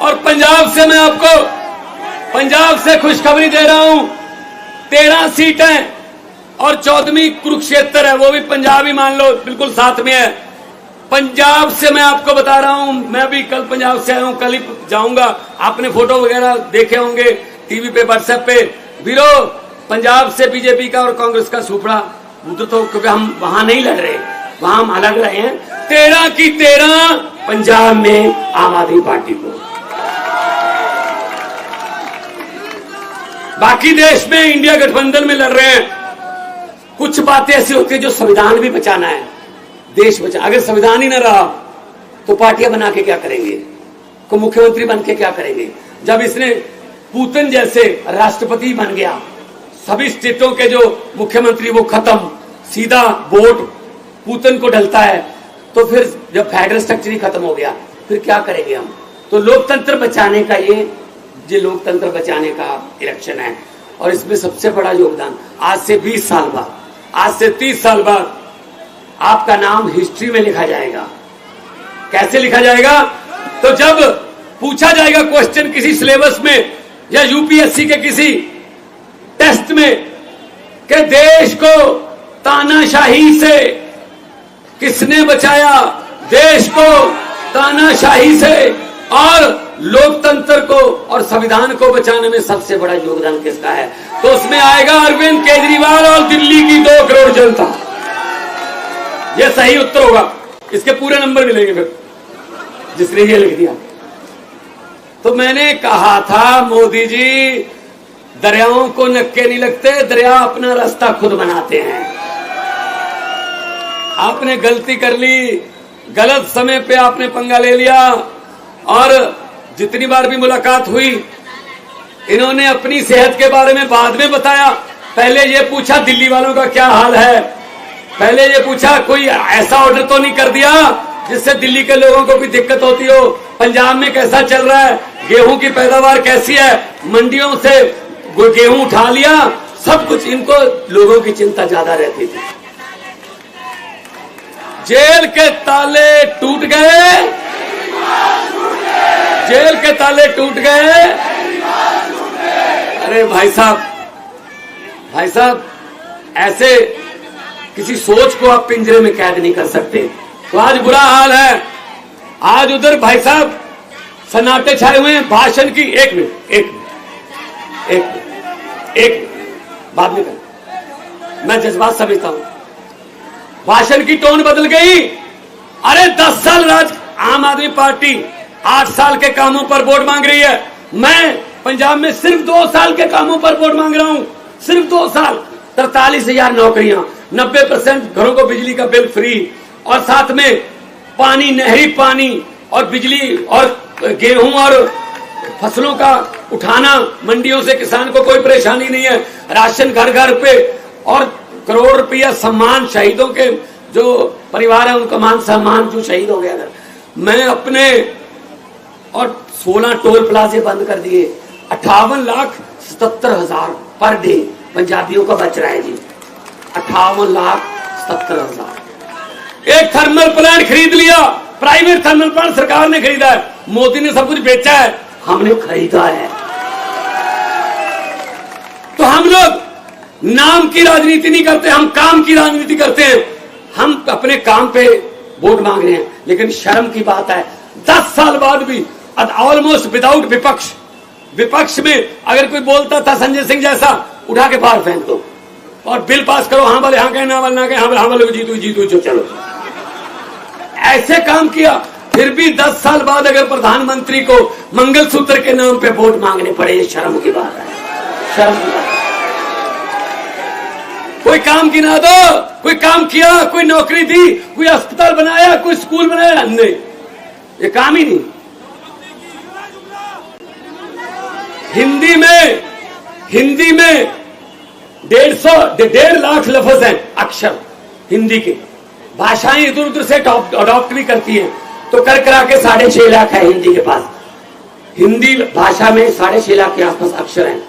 और पंजाब से मैं आपको पंजाब से खुशखबरी दे रहा हूं, 13 सीटें और 14वीं कुरुक्षेत्र है, वो भी पंजाब ही मान लो, बिल्कुल साथ में है। पंजाब से मैं आपको बता रहा हूं, मैं भी कल पंजाब से आया हूं, कल ही जाऊंगा। आपने फोटो वगैरह देखे होंगे टीवी पे, व्हाट्सएप पे। वीरो, पंजाब से बीजेपी का और कांग्रेस का सुपड़ा उधर, तो क्योंकि हम वहां नहीं लड़ रहे, वहां हम अलग रहे हैं। 13 की 13 पंजाब में आम आदमी पार्टी को। बाकी देश में इंडिया गठबंधन में लड़ रहे हैं। कुछ बातें ऐसी होती है जो संविधान भी बचाना है, देश बचा। अगर संविधान ही न रहा तो पार्टियां बना के क्या करेंगे, को मुख्यमंत्री बन के क्या करेंगे। जब इसने पुतिन जैसे राष्ट्रपति बन गया, सभी स्टेटों के जो मुख्यमंत्री वो खत्म, सीधा वोट पुतिन को डलता है, तो फिर जब फेडरल स्ट्रक्चर ही खत्म हो गया, फिर क्या करेंगे हम। तो लोकतंत्र बचाने का ये लोकतंत्र बचाने का इलेक्शन है। और इसमें सबसे बड़ा योगदान आज से 20 साल बाद, आज से 30 साल बाद आपका नाम हिस्ट्री में लिखा जाएगा। कैसे लिखा जाएगा? तो जब पूछा जाएगा क्वेश्चन किसी सिलेबस में या यूपीएससी के किसी टेस्ट में कि देश को तानाशाही से किसने बचाया, देश को तानाशाही से और लोकतंत्र को और संविधान को बचाने में सबसे बड़ा योगदान किसका है, तो उसमें आएगा अरविंद केजरीवाल और दिल्ली की 2 करोड़ जनता। यह सही उत्तर होगा। इसके पूरे नंबर मिलेंगे फिर जिसने ये लिख दिया। तो मैंने कहा था मोदी जी, दरियाओं को नक्के नहीं लगते, दरिया अपना रास्ता खुद बनाते हैं। आपने गलती कर ली, गलत समय पे आपने पंगा ले लिया। और जितनी बार भी मुलाकात हुई, इन्होंने अपनी सेहत के बारे में बाद में बताया। पहले ये पूछा दिल्ली वालों का क्या हाल है, पहले ये पूछा कोई ऐसा ऑर्डर तो नहीं कर दिया जिससे दिल्ली के लोगों को भी दिक्कत होती हो, पंजाब में कैसा चल रहा है, गेहूं की पैदावार कैसी है, मंडियों से गेहूं उठा लिया, सब कुछ। इनको लोगों की चिंता ज्यादा रहती थी। जेल के ताले टूट गए, जेल के ताले टूट गए। अरे भाई साहब, भाई साहब, ऐसे किसी सोच को आप पिंजरे में कैद नहीं कर सकते। तो आज बुरा हाल है। आज उधर भाई साहब सन्नाटे छाए हुए हैं भाषण की। एक मिनट बात नहीं कर, मैं जज्बात समझता हूं। भाषण की टोन बदल गई। अरे 10 साल राज आम आदमी पार्टी 8 साल के कामों पर वोट मांग रही है। मैं पंजाब में सिर्फ 2 साल के कामों पर वोट मांग रहा हूं, सिर्फ 2 साल। 43,000 नौकरियां, 90% घरों को बिजली का बिल फ्री, और साथ में पानी, नहरी पानी और बिजली और गेहूं और फसलों का उठाना, मंडियों से किसान को कोई परेशानी नहीं है, राशन घर घर पे, और करोड़ रुपया सम्मान शहीदों के जो परिवार है उनका मान सम्मान जो शहीद हो गया। मैं अपने और 16 टोल प्लाजे बंद कर दिए। 58,77,000 पर डे पंजाबियों का बच रहा है जी। 58,77,000। एक थर्मल प्लांट खरीद लिया, प्राइवेट थर्मल प्लांट सरकार ने खरीदा है। मोदी ने सब कुछ बेचा है, हमने खरीदा है। तो हम लोग नाम की राजनीति नहीं करते, हम काम की राजनीति करते हैं। हम अपने काम पे वोट मांग रहे हैं, लेकिन शर्म की बात है 10 साल बाद भी ऑलमोस्ट विदाउट विपक्ष, विपक्ष में अगर कोई बोलता था संजय सिंह जैसा, उठा के बाहर फेंक दो और बिल पास करो। हाँ वाले हाँ कहे, ना वाले ना कहे, हाँ वाले जीतू चलो। ऐसे काम किया। फिर भी 10 साल बाद अगर प्रधानमंत्री को मंगलसूत्र के नाम पे वोट मांगने पड़े, ये शर्म की बात है, शर्म की बात। कोई काम गिना दो, कोई काम किया, कोई नौकरी दी, कोई अस्पताल बनाया, कोई स्कूल बनाया, नहीं, ये काम ही नहीं। हिंदी में 1.5 लाख लफ्ज हैं, अक्षर हिंदी के। भाषाएं इधर उधर से अडॉप्ट भी करती हैं, तो कर करा के 6.5 लाख है हिंदी के पास। हिंदी भाषा में 6.5 लाख के आसपास अक्षर हैं,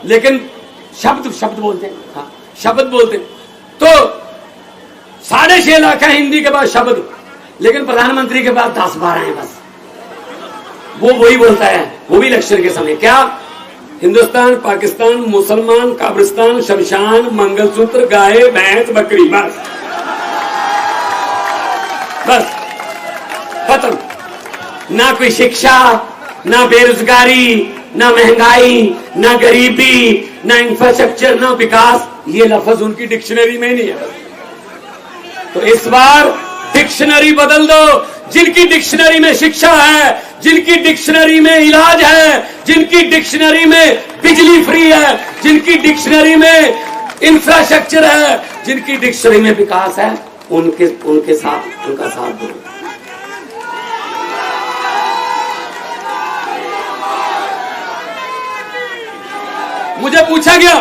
लेकिन शब्द बोलते हैं। हाँ, शब्द बोलते हैं। तो 6.5 लाख है हिंदी के पास शब्द, लेकिन प्रधानमंत्री के पास 10-12 हैं बस। वो वही बोलता है, वो भी इलेक्शन के समय, क्या हिंदुस्तान, पाकिस्तान, मुसलमान, कब्रिस्तान, शमशान, मंगलसूत्र, गाय, भैंस, बकरी, बस बस खत्म। ना कोई शिक्षा, ना बेरोजगारी, ना महंगाई, ना गरीबी, ना इंफ्रास्ट्रक्चर, ना विकास, ये लफ्ज उनकी डिक्शनरी में नहीं है। तो इस बार डिक्शनरी बदल दो। जिनकी डिक्शनरी में शिक्षा है, जिनकी डिक्शनरी में इलाज है, जिनकी डिक्शनरी में बिजली फ्री है, जिनकी डिक्शनरी में इंफ्रास्ट्रक्चर है, जिनकी डिक्शनरी में विकास है, उनके साथ उनका साथ दो। मुझे पूछा गया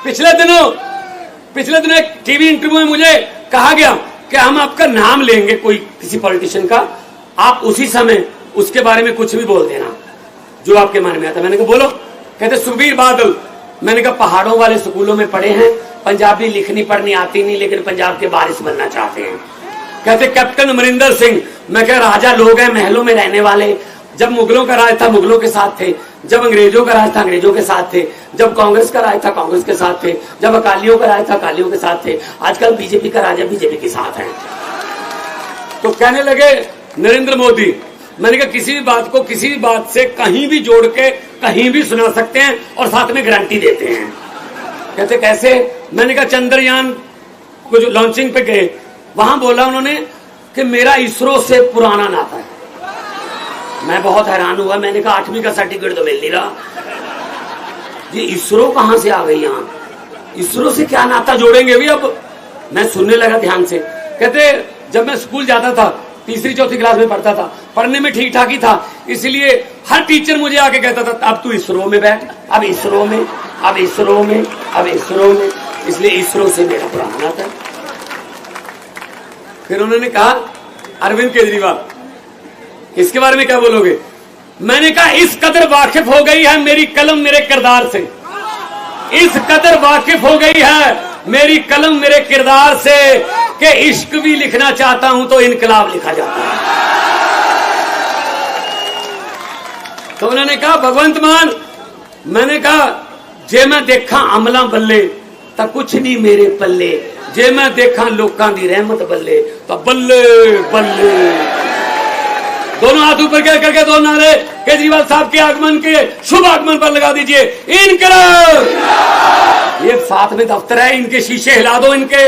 पिछले दिनों एक टीवी इंटरव्यू में मुझे कहा गया कि हम आपका नाम लेंगे कोई किसी पॉलिटिशियन का, आप उसी समय उसके बारे में कुछ भी बोल देना जो आपके मन में आता। मैंने कहा बोलो। कहते सुखबीर बादल। मैंने कहा पहाड़ों वाले स्कूलों में पढ़े हैं, पंजाबी लिखनी पढ़नी आती नहीं, लेकिन पंजाब के बारिश बनना चाहते हैं। कहते कैप्टन अमरिंदर सिंह। मैं कह राजा लोग हैं, महलों में रहने वाले, जब मुगलों का राज था मुगलों के साथ थे, जब अंग्रेजों का राज था अंग्रेजों के साथ थे, जब कांग्रेस का राज था कांग्रेस के साथ थे, जब अकालियों का राज था अकालियों के साथ थे, आजकल बीजेपी का राज है बीजेपी के साथ है। तो कहने लगे नरेंद्र मोदी। मैंने कहा किसी भी बात को किसी भी बात से कहीं भी जोड़ के कहीं भी सुना सकते हैं और साथ में गारंटी देते हैं। कहते कैसे? मैंने कहा चंद्रयान को जो लॉन्चिंग पे गए, वहां बोला उन्होंने कि मेरा इसरो से पुराना नाता है। मैं बहुत हैरान हुआ। मैंने कहा 8वीं का सर्टिफिकेट तो मिल नहीं रहा, ये इसरो कहां से आ गई यहाँ? इसरो से क्या नाता जोड़ेंगे भी? अब मैं सुनने लगा ध्यान से। कहते जब मैं स्कूल जाता था, तीसरी चौथी क्लास में पढ़ता था, पढ़ने में ठीक ठाक ही था, इसलिए हर टीचर मुझे आके कहता था अब तू इसरो में बैठ, अब इसरो में, अब इसरो में, अब इसरो में, इसलिए इसरो से मेरा पुराना नाता है। फिर उन्होंने कहा अरविंद केजरीवाल, इसके बारे में क्या बोलोगे? मैंने कहा इस कदर वाकिफ हो गई है मेरी कलम मेरे किरदार से, इस कदर वाकिफ हो गई है मेरी कलम मेरे किरदार से कि इश्क भी लिखना चाहता हूं तो इनकलाब लिखा जाता है। तो उन्होंने कहा भगवंत मान। मैंने कहा जे मैं देखा अमला बल्ले तो कुछ नहीं मेरे पल्ले, जे मैं देखा लोकां दी रहमत बल्ले तो बल्ले बल्ले। दोनों हाथ ऊपर करके दो नारे केजरीवाल साहब के आगमन के शुभ आगमन पर लगा दीजिए। इनकलाब। ये साथ में दफ्तर है, इनके शीशे हिला दो, इनके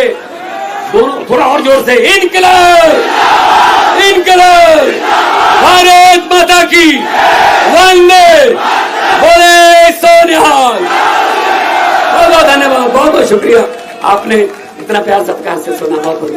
दोनों थोड़ा और जोर से। इनकलाब, इनकलाब, भारत माता की वंदे, बोले सोनिहाल। बहुत बहुत धन्यवाद, बहुत बहुत शुक्रिया, आपने इतना प्यार सत्कार से सुना। बहुत बहुत